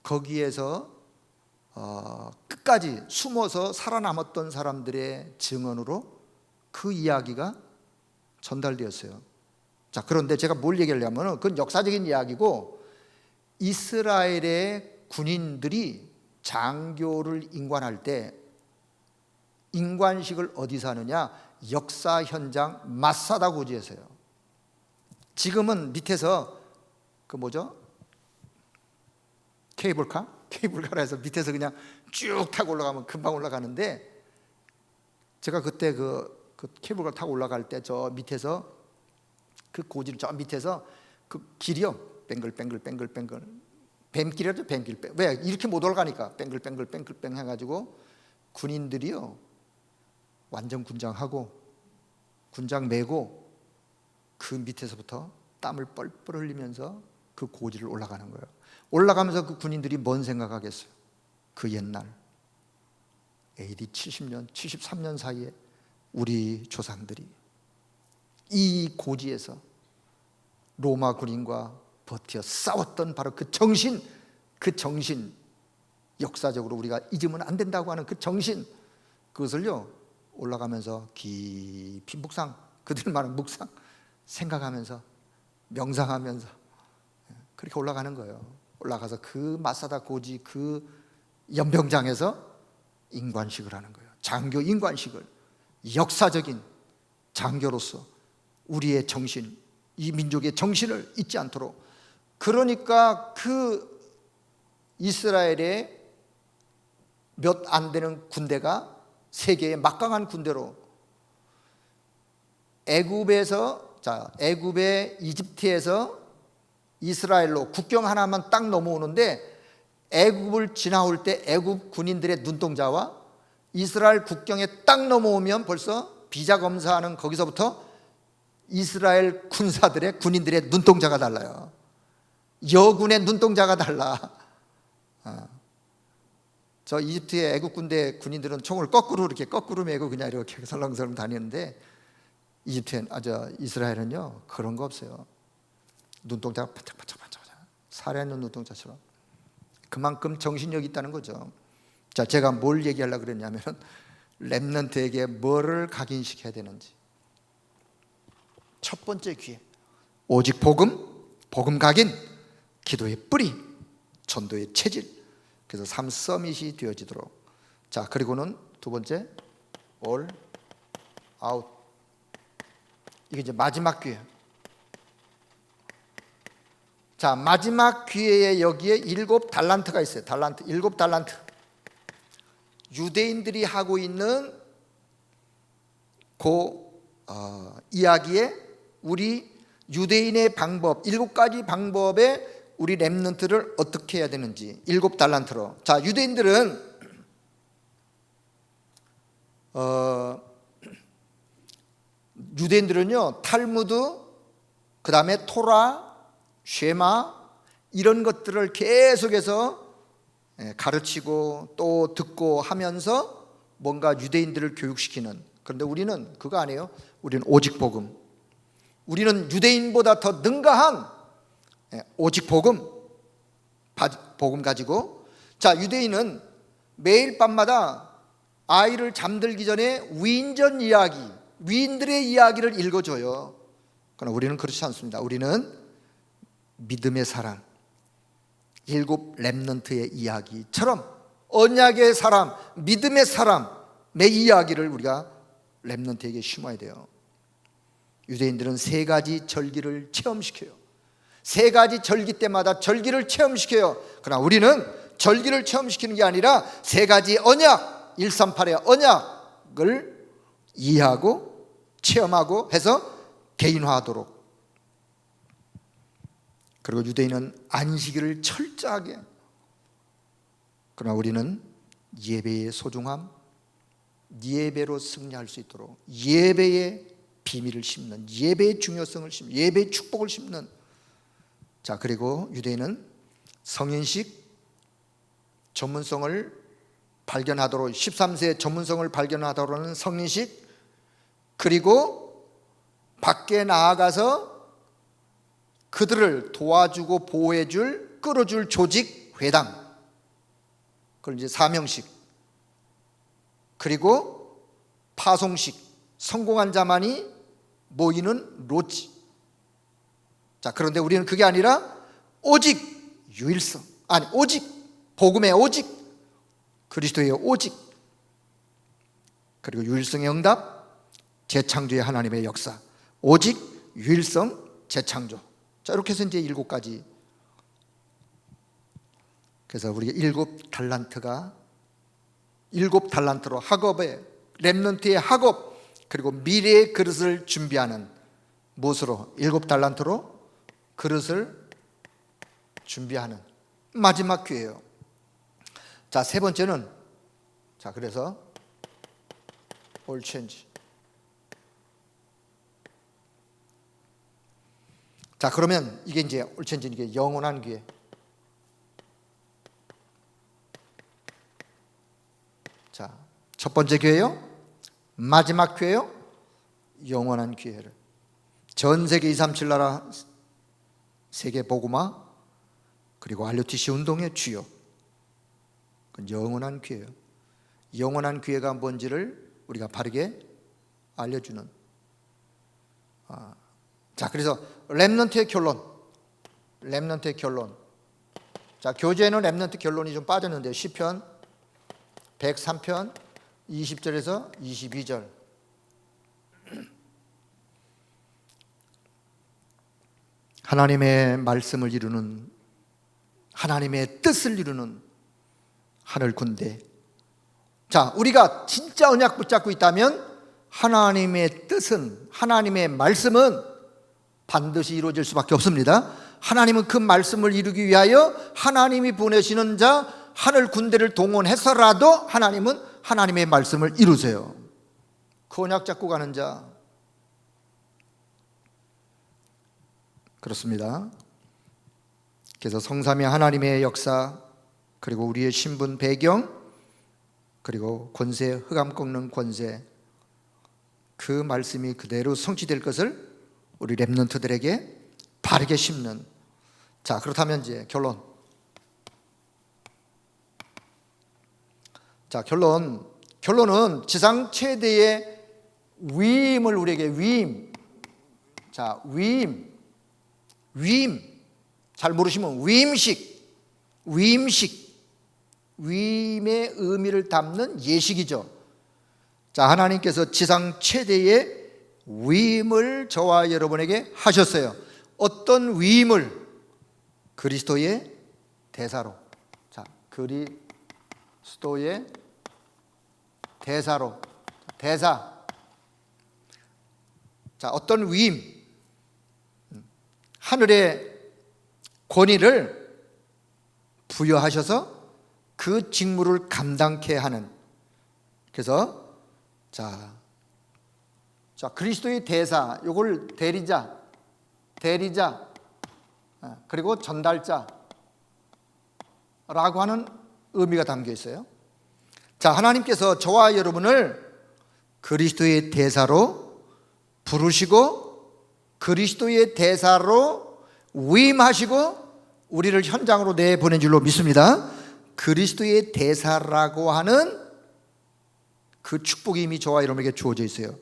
거기에서 끝까지 숨어서 살아남았던 사람들의 증언으로 그 이야기가 전달되었어요. 자, 그런데 제가 뭘 얘기하려면 그건 역사적인 이야기고, 이스라엘의 군인들이 장교를 임관할 때 임관식을 어디서 하느냐? 역사 현장 마사다 고지에서요. 지금은 밑에서 그 케이블카? 케이블카라서 밑에서 그냥 쭉 타고 올라가면 금방 올라가는데, 제가 그때 그 케이블카 타고 올라갈 때 저 밑에서 그 고지를 저 밑에서 그 길이요, 뱅글뱅글 뱀길이라죠. 뱀길. 왜 이렇게 못 올라가니까 뱅글 해가지고 군인들이요 완전 군장하고 군장 메고 그 밑에서부터 땀을 뻘뻘 흘리면서 그 고지를 올라가는 거예요. 올라가면서 그 군인들이 뭔 생각하겠어요? 그 옛날 AD 70년, 73년 사이에 우리 조상들이 이 고지에서 로마 군인과 버티어 싸웠던 바로 그 정신, 역사적으로 우리가 잊으면 안 된다고 하는 그 정신, 그것을요 올라가면서 깊이 묵상, 그들만의 묵상 생각하면서 명상하면서 그렇게 올라가는 거예요. 올라가서 그 마사다 고지 그 연병장에서 인관식을 하는 거예요. 장교 인관식을, 역사적인 장교로서 우리의 정신, 이 민족의 정신을 잊지 않도록. 그러니까 그 이스라엘의 몇 안 되는 군대가 세계의 막강한 군대로 애굽의 이집트에서 이스라엘로 국경 하나만 딱 넘어오는데, 애굽을 지나올 때 애굽 군인들의 눈동자와 이스라엘 국경에 딱 넘어오면 벌써 비자 검사하는 거기서부터 이스라엘 군인들의 눈동자가 달라요. 여군의 눈동자가 달라. 저 이집트의 애국 군대 군인들은 총을 거꾸로 메고 그냥 이렇게 설렁설렁 다니는데, 이스라엘은요 그런 거 없어요. 눈동자가 반짝반짝 살아있는 눈동자처럼. 그만큼 정신력이 있다는 거죠. 자, 제가 뭘 얘기하려고 그랬냐면 렘넌트에게 뭐를 각인시켜야 되는지. 첫 번째 기회, 오직 복음 각인, 기도의 뿌리, 전도의 체질. 그래서 삶 서밋이 되어지도록. 자, 그리고는 두 번째, all out. 이게 이제 마지막 기회. 자, 마지막 기회에 여기에 7달란트가 있어요. 달란트, 7달란트. 유대인들이 하고 있는 이야기에 우리 유대인의 방법, 7가지 방법에 우리 렘넌트를 어떻게 해야 되는지 7달란트로. 자, 유대인들은요 탈무드, 그 다음에 토라, 쉐마 이런 것들을 계속해서 가르치고 또 듣고 하면서 뭔가 유대인들을 교육시키는. 그런데 우리는 그거 아니에요. 우리는 오직 복음. 우리는 유대인보다 더 능가한 오직 복음 가지고. 자, 유대인은 매일 밤마다 아이를 잠들기 전에 위인들의 이야기를 읽어줘요. 그러나 우리는 그렇지 않습니다. 우리는 믿음의 사람, 7 렘넌트의 이야기처럼 언약의 사람, 믿음의 사람의 이야기를 우리가 렘넌트에게 심어야 돼요. 유대인들은 3가지 절기를 체험시켜요. 3가지 절기 때마다 절기를 체험시켜요. 그러나 우리는 절기를 체험시키는 게 아니라 3가지 언약, 138의 언약을 이해하고 체험하고 해서 개인화하도록. 그리고 유대인은 안식일을 철저하게. 그러나 우리는 예배의 소중함, 예배로 승리할 수 있도록 예배의 비밀을 심는, 예배의 중요성을 심는, 예배의 축복을 심는. 자, 그리고 유대인은 성인식 전문성을 발견하도록, 13세 전문성을 발견하도록 하는 성인식, 그리고 밖에 나아가서 그들을 도와주고 보호해줄, 끌어줄 조직, 회당, 그걸 이제 사명식, 그리고 파송식, 성공한 자만이 모이는 로지. 자, 그런데 우리는 그게 아니라 오직 유일성, 오직 복음의 오직, 그리스도의 오직, 그리고 유일성의 응답, 재창조의 하나님의 역사. 오직 유일성 재창조. 자, 이렇게 해서 이제 7가지. 그래서 우리가 7달란트가 7달란트로 학업에 렘넌트의 학업 그리고 미래의 그릇을 준비하는 무엇으로? 7달란트로 그릇을 준비하는 마지막 기회예요. 자, 세 번째는 그래서 all change. 자, 그러면 이게 이제 all change, 이게 영원한 기회. 자, 첫 번째 기회요. 마지막 기회요. 영원한 기회를. 전 세계 237 나라 세계 복음화 그리고 RUTC 운동의 주요. 그건 영원한 기회예요. 영원한 기회가 뭔지를 우리가 바르게 알려주는. 자, 그래서 렘넌트의 결론. 자, 교재에는 렘넌트 결론이 좀 빠졌는데 시편 103편 20절에서 22절. 하나님의 말씀을 이루는, 하나님의 뜻을 이루는 하늘 군대. 자, 우리가 진짜 언약 붙잡고 있다면 하나님의 뜻은, 하나님의 말씀은 반드시 이루어질 수밖에 없습니다. 하나님은 그 말씀을 이루기 위하여 하나님이 보내시는 자 하늘 군대를 동원해서라도 하나님은 하나님의 말씀을 이루세요. 그 언약 잡고 가는 자. 그렇습니다. 그래서 성삼위 하나님의 역사 그리고 우리의 신분 배경 그리고 권세, 흑암 꺾는 권세, 그 말씀이 그대로 성취될 것을 우리 렘넌트들에게 바르게 심는. 자, 그렇다면 이제 결론. 자, 결론은 지상 최대의 위임을 우리에게 위임. 자, 위임. 잘 모르시면 위임의 의미를 담는 예식이죠. 자, 하나님께서 지상 최대의 위임을 저와 여러분에게 하셨어요. 어떤 위임을? 그리스도의 대사로. 자, 그리스도의 대사로. 대사. 자, 어떤 위임? 하늘의 권위를 부여하셔서 그 직무를 감당케 하는. 그래서 자, 그리스도의 대사, 요걸 대리자 그리고 전달자라고 하는 의미가 담겨 있어요. 자, 하나님께서 저와 여러분을 그리스도의 대사로 부르시고 그리스도의 대사로 위임하시고 우리를 현장으로 내보낸 줄로 믿습니다. 그리스도의 대사라고 하는 그 축복이 이미 저와 여러분에게 주어져 있어요.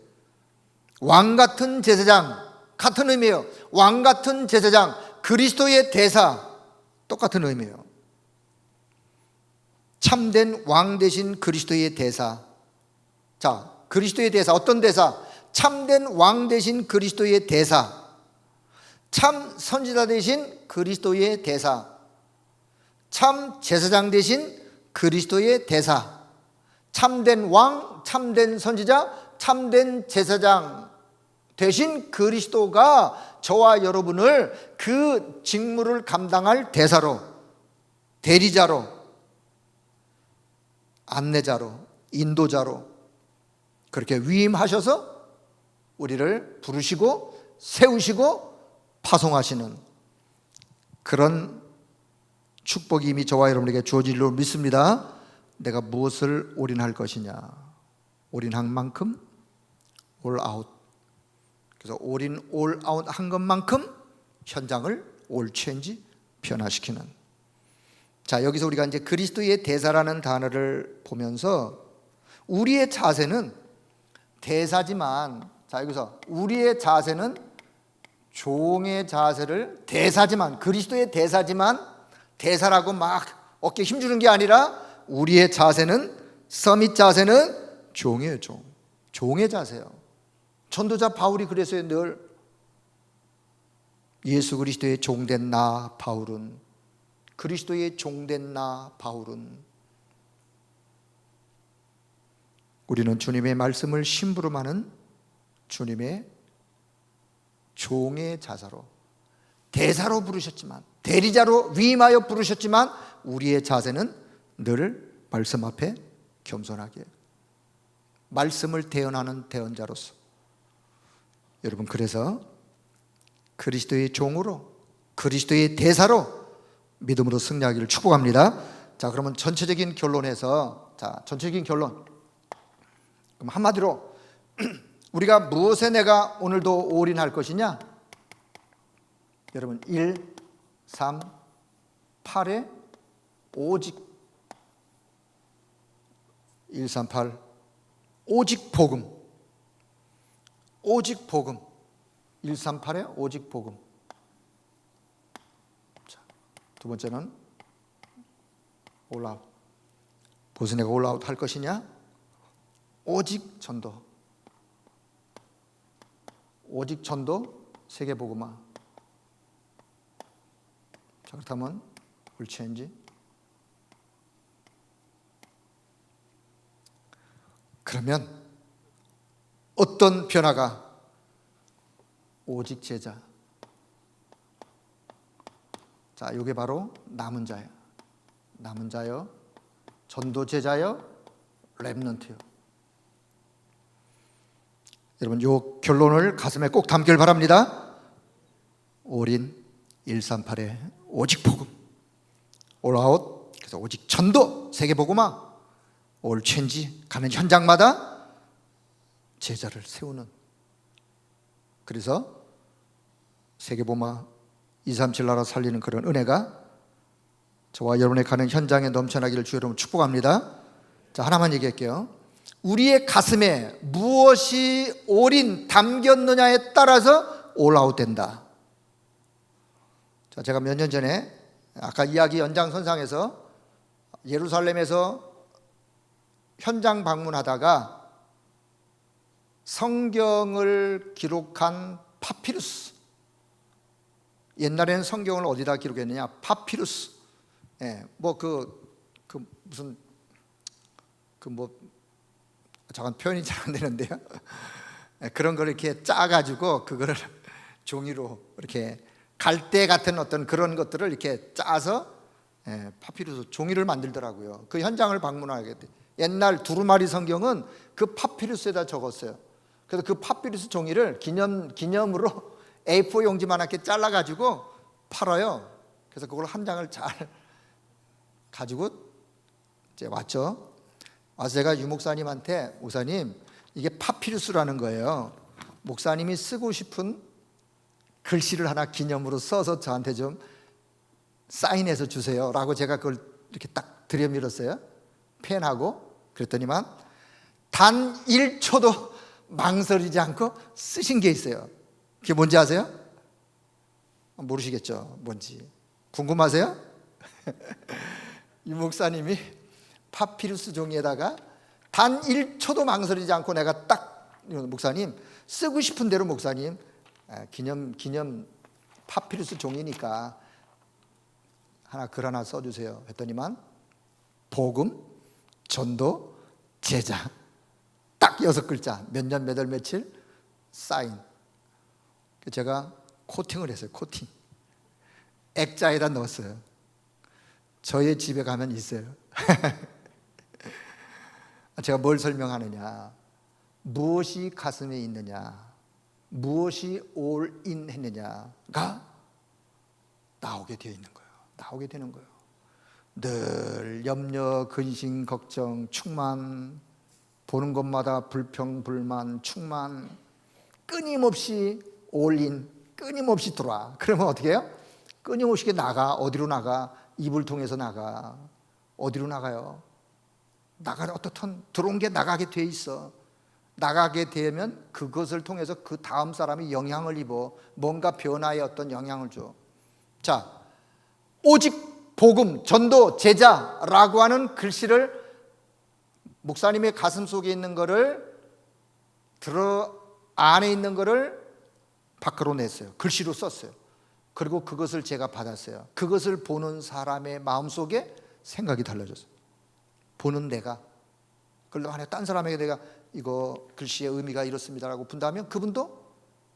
왕같은 제사장, 같은 의미예요. 왕같은 제사장, 그리스도의 대사, 똑같은 의미예요. 참된 왕 대신 그리스도의 대사. 자, 그리스도의 대사, 어떤 대사? 참된 왕 대신 그리스도의 대사, 참 선지자 대신 그리스도의 대사, 참 제사장 대신 그리스도의 대사. 참된 왕, 참된 선지자, 참된 제사장 대신 그리스도가 저와 여러분을 그 직무를 감당할 대사로, 대리자로, 안내자로, 인도자로 그렇게 위임하셔서 우리를 부르시고 세우시고 파송하시는 그런 축복이 이미 저와 여러분에게 주어질 줄로 믿습니다. 내가 무엇을 올인할 것이냐. 올인한 만큼 올 아웃. 그래서 올인 올 아웃 한 것만큼 현장을 올 체인지 변화시키는. 자, 여기서 우리가 이제 그리스도의 대사라는 단어를 보면서 우리의 자세는 대사지만, 자, 여기서 우리의 자세는 종의 자세를, 대사지만, 그리스도의 대사지만 대사라고 막 어깨에 힘주는 게 아니라 우리의 자세는, 서밋 자세는 종이에요. 종의 자세요. 전도자 바울이 그랬어요. 늘 예수 그리스도의 종된 나 바울은 그리스도의 종된 나 바울은 우리는 주님의 말씀을 심부름하는 주님의 종의 자사로, 대사로 부르셨지만, 대리자로 위임하여 부르셨지만 우리의 자세는 늘 말씀 앞에 겸손하게 말씀을 대언하는 대언자로서, 여러분, 그래서 그리스도의 종으로, 그리스도의 대사로 믿음으로 승리하기를 축복합니다. 자, 그러면 전체적인 결론에서, 전체적인 결론, 그럼 한마디로 우리가 무엇에 내가 오늘도 올인할 것이냐? 여러분, 1, 3, 8에 오직 1, 3, 8 오직 복음, 오직 복음. 1, 3, 8에 오직 복음. 자, 두 번째는 올라웃. 무엇에 내가 올라웃 할 것이냐? 오직 전도, 오직 전도, 세계복음화. 자, 그렇다면 will change. 그러면 어떤 변화가? 오직 제자. 자, 이게 바로 남은 자예요. 남은 자요, 전도 제자요, 렘넌트요. 여러분, 이 결론을 가슴에 꼭 담길 바랍니다. 올인 138에 오직 복음, 올아웃, 그래서 오직 전도, 세계복음화, 올 체인지, 가는 현장마다 제자를 세우는. 그래서 세계복음화 237 나라 살리는 그런 은혜가 저와 여러분의 가는 현장에 넘쳐나기를 주 여러분 축복합니다. 자, 하나만 얘기할게요. 우리의 가슴에 무엇이 올인 담겼느냐에 따라서 올아웃 된다. 자, 제가 몇 년 전에 아까 이야기 연장선상에서 예루살렘에서 현장 방문하다가 성경을 기록한 파피루스, 옛날에는 성경을 어디다 기록했느냐? 파피루스. 잠깐 표현이 잘 안 되는데요. 그런 걸 이렇게 짜가지고 그거를 종이로 이렇게 갈대 같은 어떤 그런 것들을 이렇게 짜서 파피루스 종이를 만들더라고요. 그 현장을 방문하게 돼. 옛날 두루마리 성경은 그 파피루스에다 적었어요. 그래서 그 파피루스 종이를 기념으로 A4 용지만하게 잘라가지고 팔아요. 그래서 그걸 한 장을 잘 가지고 이제 왔죠. 와서 제가 유 목사님한테, 목사님, 이게 파피루스라는 거예요. 목사님이 쓰고 싶은 글씨를 하나 기념으로 써서 저한테 좀 사인해서 주세요 라고 제가 그걸 이렇게 딱 들여밀었어요. 펜하고. 그랬더니만 단 1초도 망설이지 않고 쓰신 게 있어요. 그게 뭔지 아세요? 모르시겠죠? 뭔지. 궁금하세요? 이 목사님이 파피루스 종이에다가 단 1초도 망설이지 않고 내가 딱, 목사님 쓰고 싶은 대로 목사님 기념 파피루스 종이니까 글 하나 써주세요 했더니만 복음, 전도, 제자, 딱 6글자, 몇 년 몇 월 며칠, 사인. 제가 코팅을 했어요. 코팅. 액자에다 넣었어요. 저의 집에 가면 있어요. 제가 뭘 설명하느냐, 무엇이 가슴에 있느냐, 무엇이 올인 했느냐가 나오게 되어 있는 거예요. 나오게 되는 거예요. 늘 염려, 근심, 걱정, 충만, 보는 것마다 불평, 불만, 충만, 끊임없이 올인, 끊임없이 들어와. 그러면 어떻게 해요? 끊임없이 나가. 어디로 나가? 입을 통해서 나가. 어디로 나가요? 어떻든 들어온 게 나가게 돼 있어. 나가게 되면 그것을 통해서 그 다음 사람이 영향을 입어. 뭔가 변화의 어떤 영향을 줘. 자, 오직 복음, 전도, 제자라고 하는 글씨를 목사님의 가슴 속에 있는 거를 안에 있는 거를 밖으로 냈어요. 글씨로 썼어요. 그리고 그것을 제가 받았어요. 그것을 보는 사람의 마음속에 생각이 달라졌어요. 보는 내가. 그걸로 만약 딴 사람에게 내가 이거 글씨의 의미가 이렇습니다라고 분다면 그분도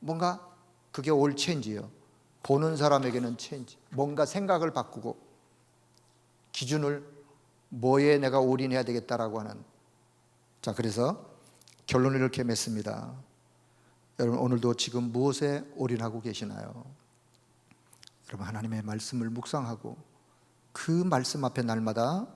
뭔가 그게 올 체인지예요. 보는 사람에게는 체인지. 뭔가 생각을 바꾸고 기준을 뭐에 내가 올인해야 되겠다라고 하는. 자, 그래서 결론을 이렇게 맺습니다. 여러분, 오늘도 지금 무엇에 올인하고 계시나요? 여러분, 하나님의 말씀을 묵상하고 그 말씀 앞에 날마다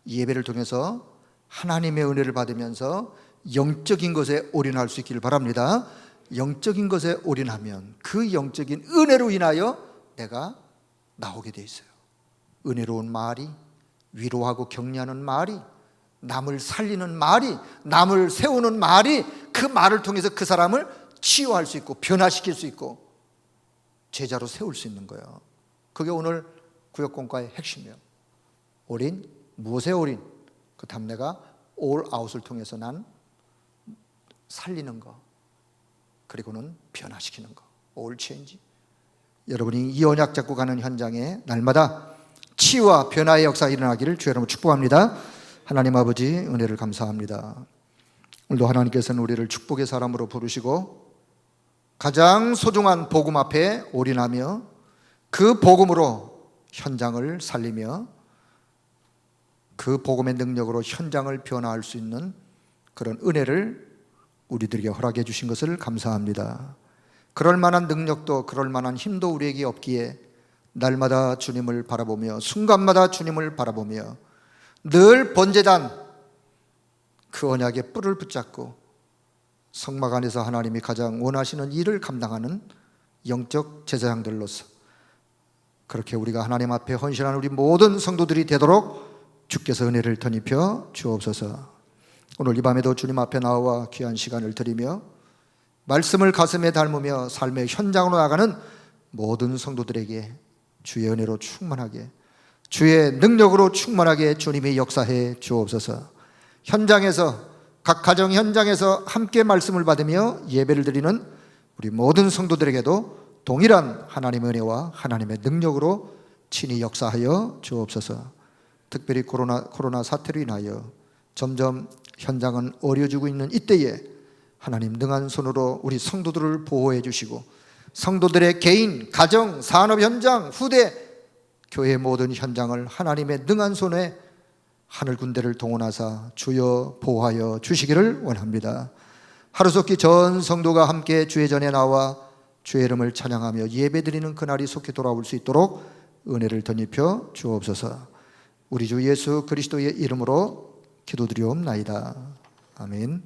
예배를 통해서 하나님의 은혜를 받으면서 영적인 것에 올인할 수 있기를 바랍니다. 영적인 것에 올인하면 그 영적인 은혜로 인하여 내가 나오게 돼 있어요. 은혜로운 말이, 위로하고 격려하는 말이, 남을 살리는 말이, 남을 세우는 말이, 그 말을 통해서 그 사람을 치유할 수 있고 변화시킬 수 있고 제자로 세울 수 있는 거예요. 그게 오늘 구역공과의 핵심이에요. 올인, 무엇에 올인? 그 다음 내가 올 아웃을 통해서 난 살리는 거, 그리고는 변화시키는 거, 올 체인지. 여러분이 이 언약 잡고 가는 현장에 날마다 치유와 변화의 역사가 일어나기를 주의 이름으로 축복합니다. 하나님 아버지, 은혜를 감사합니다. 오늘도 하나님께서는 우리를 축복의 사람으로 부르시고 가장 소중한 복음 앞에 올인하며 그 복음으로 현장을 살리며 그 복음의 능력으로 현장을 변화할 수 있는 그런 은혜를 우리들에게 허락해 주신 것을 감사합니다. 그럴 만한 능력도 그럴 만한 힘도 우리에게 없기에 날마다 주님을 바라보며 순간마다 주님을 바라보며 늘 번제단 그 언약의 뿔을 붙잡고 성막 안에서 하나님이 가장 원하시는 일을 감당하는 영적 제사장들로서 그렇게 우리가 하나님 앞에 헌신하는 우리 모든 성도들이 되도록 주께서 은혜를 덧입혀 주옵소서. 오늘 이 밤에도 주님 앞에 나와 귀한 시간을 드리며 말씀을 가슴에 담으며 삶의 현장으로 나가는 모든 성도들에게 주의 은혜로 충만하게, 주의 능력으로 충만하게 주님이 역사해 주옵소서. 현장에서, 각 가정 현장에서 함께 말씀을 받으며 예배를 드리는 우리 모든 성도들에게도 동일한 하나님의 은혜와 하나님의 능력으로 친히 역사하여 주옵소서. 특별히 코로나 사태로 인하여 점점 현장은 어려지고 있는 이때에 하나님 능한 손으로 우리 성도들을 보호해 주시고 성도들의 개인, 가정, 산업 현장, 후대, 교회 모든 현장을 하나님의 능한 손에 하늘 군대를 동원하사 주여 보호하여 주시기를 원합니다. 하루속히 전 성도가 함께 주의 전에 나와 주의 이름을 찬양하며 예배드리는 그날이 속히 돌아올 수 있도록 은혜를 덧입혀 주옵소서. 우리 주 예수 그리스도의 이름으로 기도드리옵나이다. 아멘.